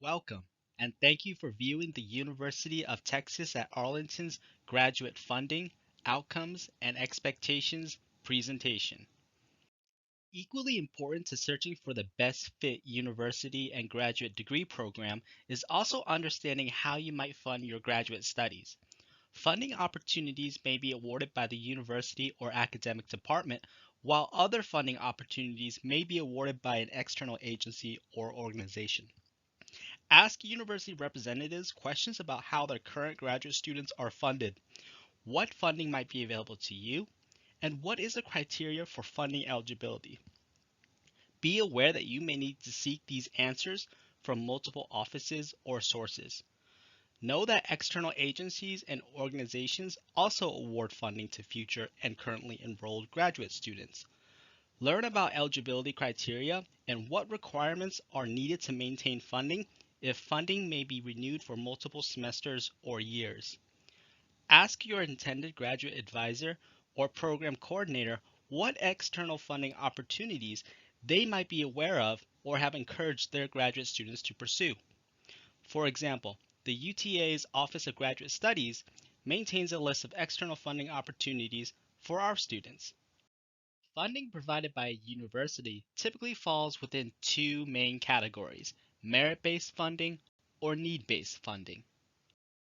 Welcome, and thank you for viewing the University of Texas at Arlington's Graduate Funding, Outcomes, and Expectations presentation. Equally important to searching for the best fit university and graduate degree program is also understanding how you might fund your graduate studies. Funding opportunities may be awarded by the university or academic department, while other funding opportunities may be awarded by an external agency or organization. Ask university representatives questions about how their current graduate students are funded, what funding might be available to you, and what is the criteria for funding eligibility. Be aware that you may need to seek these answers from multiple offices or sources. Know that external agencies and organizations also award funding to future and currently enrolled graduate students. Learn about eligibility criteria and what requirements are needed to maintain funding if funding may be renewed for multiple semesters or years. Ask your intended graduate advisor or program coordinator what external funding opportunities they might be aware of or have encouraged their graduate students to pursue. For example, the UTA's Office of Graduate Studies maintains a list of external funding opportunities for our students. Funding provided by a university typically falls within two main categories: merit-based funding or need-based funding.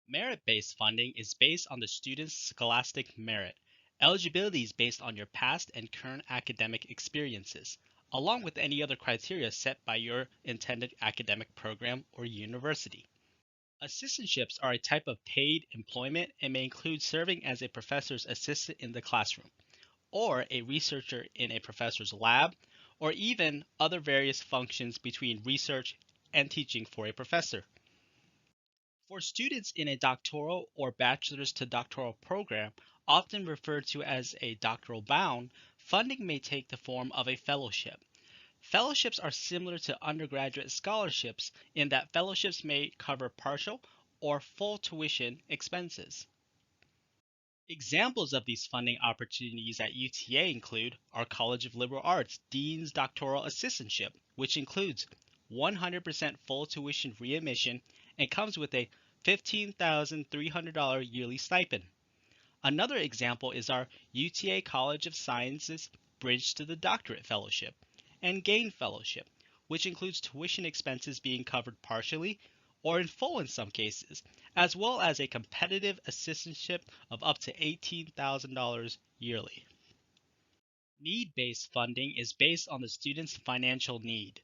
Merit-based funding is based on the student's scholastic merit. Eligibility is based on your past and current academic experiences, along with any other criteria set by your intended academic program or university. Assistantships are a type of paid employment and may include serving as a professor's assistant in the classroom, or a researcher in a professor's lab, or even other various functions between research and teaching for a professor. For students in a doctoral or bachelor's to doctoral program, often referred to as a doctoral bound, funding may take the form of a fellowship. Fellowships are similar to undergraduate scholarships in that fellowships may cover partial or full tuition expenses. Examples of these funding opportunities at UTA include our College of Liberal Arts Dean's Doctoral Assistantship, which includes 100% full tuition readmission and comes with a $15,300 yearly stipend. Another example is our UTA College of Sciences Bridge to the Doctorate Fellowship and Gain Fellowship, which includes tuition expenses being covered partially or in full in some cases, as well as a competitive assistantship of up to $18,000 yearly. Need-based funding is based on the student's financial need.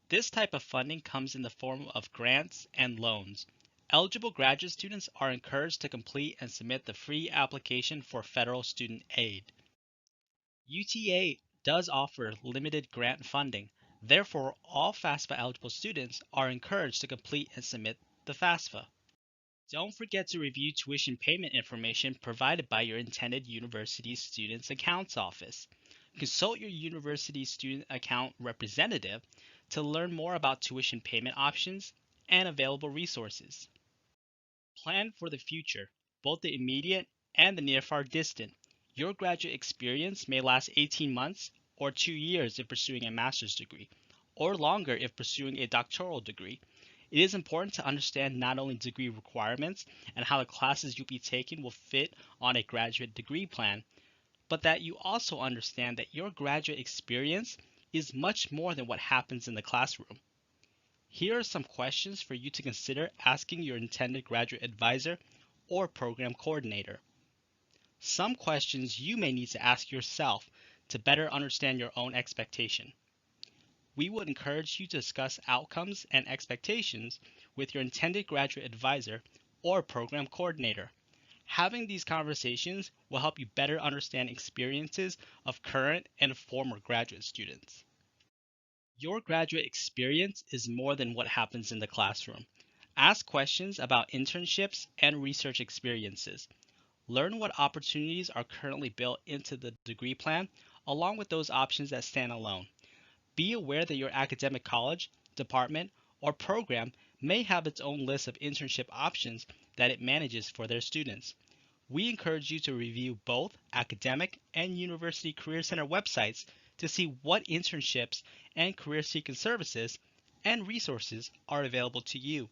This type of funding comes in the form of grants and loans. Eligible graduate students are encouraged to complete and submit the free application for federal student aid. UTA does offer limited grant funding. Therefore, all FAFSA eligible students are encouraged to complete and submit the FAFSA. Don't forget to review tuition payment information provided by your intended university student's accounts office. Consult your university student account representative to learn more about tuition payment options and available resources. Plan for the future, both the immediate and the near far distant. Your graduate experience may last 18 months or 2 years if pursuing a master's degree, or longer if pursuing a doctoral degree. It is important to understand not only degree requirements and how the classes you'll be taking will fit on a graduate degree plan, but that you also understand that your graduate experience is much more than what happens in the classroom. Here are some questions for you to consider asking your intended graduate advisor or program coordinator. Some questions you may need to ask yourself to better understand your own expectation. We would encourage you to discuss outcomes and expectations with your intended graduate advisor or program coordinator. Having these conversations will help you better understand experiences of current and former graduate students. Your graduate experience is more than what happens in the classroom. Ask questions about internships and research experiences. Learn what opportunities are currently built into the degree plan, along with those options that stand alone. Be aware that your academic college, department, or program may have its own list of internship options that it manages for their students. We encourage you to review both academic and University Career Center websites to see what internships and career seeking services and resources are available to you.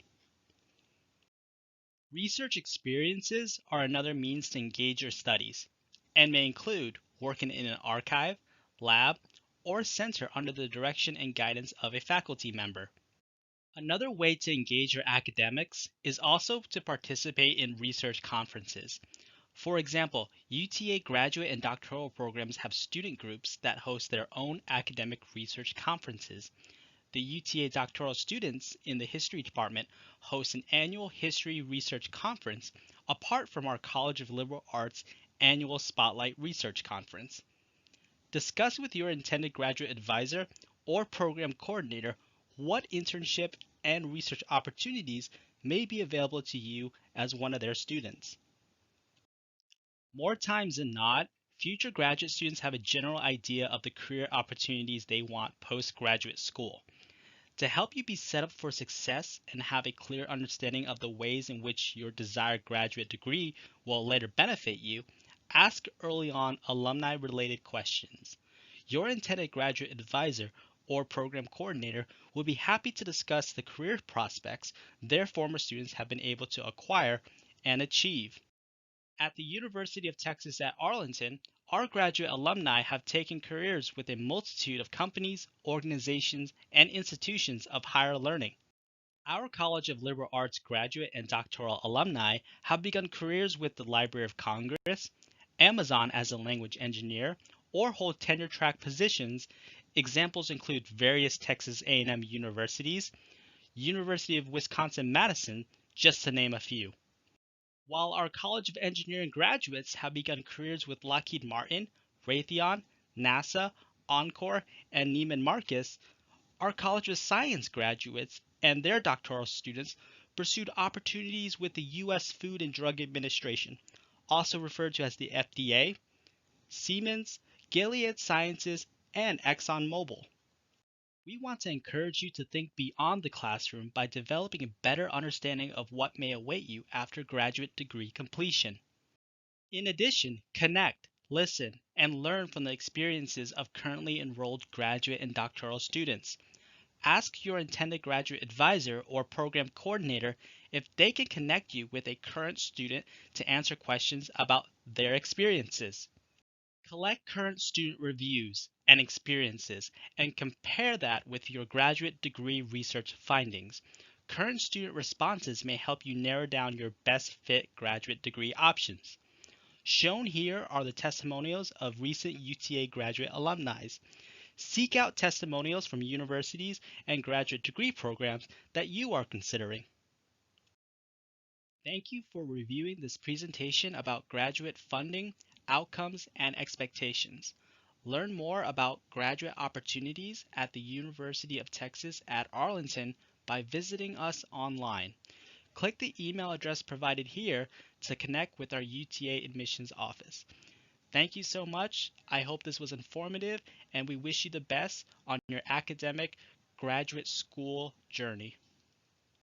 Research experiences are another means to engage your studies and may include working in an archive, lab, or center under the direction and guidance of a faculty member. Another way to engage your academics is also to participate in research conferences. For example, UTA graduate and doctoral programs have student groups that host their own academic research conferences. The UTA doctoral students in the history department host an annual history research conference apart from our College of Liberal Arts annual Spotlight Research Conference. Discuss with your intended graduate advisor or program coordinator what internship and research opportunities may be available to you as one of their students. More times than not, future graduate students have a general idea of the career opportunities they want postgraduate school. To help you be set up for success and have a clear understanding of the ways in which your desired graduate degree will later benefit you, ask early on alumni related questions. Your intended graduate advisor or program coordinator will be happy to discuss the career prospects their former students have been able to acquire and achieve. At the University of Texas at Arlington, our graduate alumni have taken careers with a multitude of companies, organizations, and institutions of higher learning. Our College of Liberal Arts graduate and doctoral alumni have begun careers with the Library of Congress, Amazon as a language engineer, or hold tenure track positions. Examples include various Texas A&M universities, University of Wisconsin-Madison, just to name a few. While our College of Engineering graduates have begun careers with Lockheed Martin, Raytheon, NASA, Encore, and Neiman Marcus, our College of Science graduates and their doctoral students pursued opportunities with the U.S. Food and Drug Administration, also referred to as the FDA, Siemens, Gilead Sciences, and ExxonMobil. We want to encourage you to think beyond the classroom by developing a better understanding of what may await you after graduate degree completion. In addition, connect, listen, and learn from the experiences of currently enrolled graduate and doctoral students. Ask your intended graduate advisor or program coordinator if they can connect you with a current student to answer questions about their experiences. Collect current student reviews and experiences and compare that with your graduate degree research findings. Current student responses may help you narrow down your best fit graduate degree options. Shown here are the testimonials of recent UTA graduate alumni. Seek out testimonials from universities and graduate degree programs that you are considering. Thank you for reviewing this presentation about graduate funding, outcomes, and expectations. Learn more about graduate opportunities at the University of Texas at Arlington by visiting us online. Click the email address provided here to connect with our UTA admissions office. Thank you so much. I hope this was informative, and we wish you the best on your academic graduate school journey.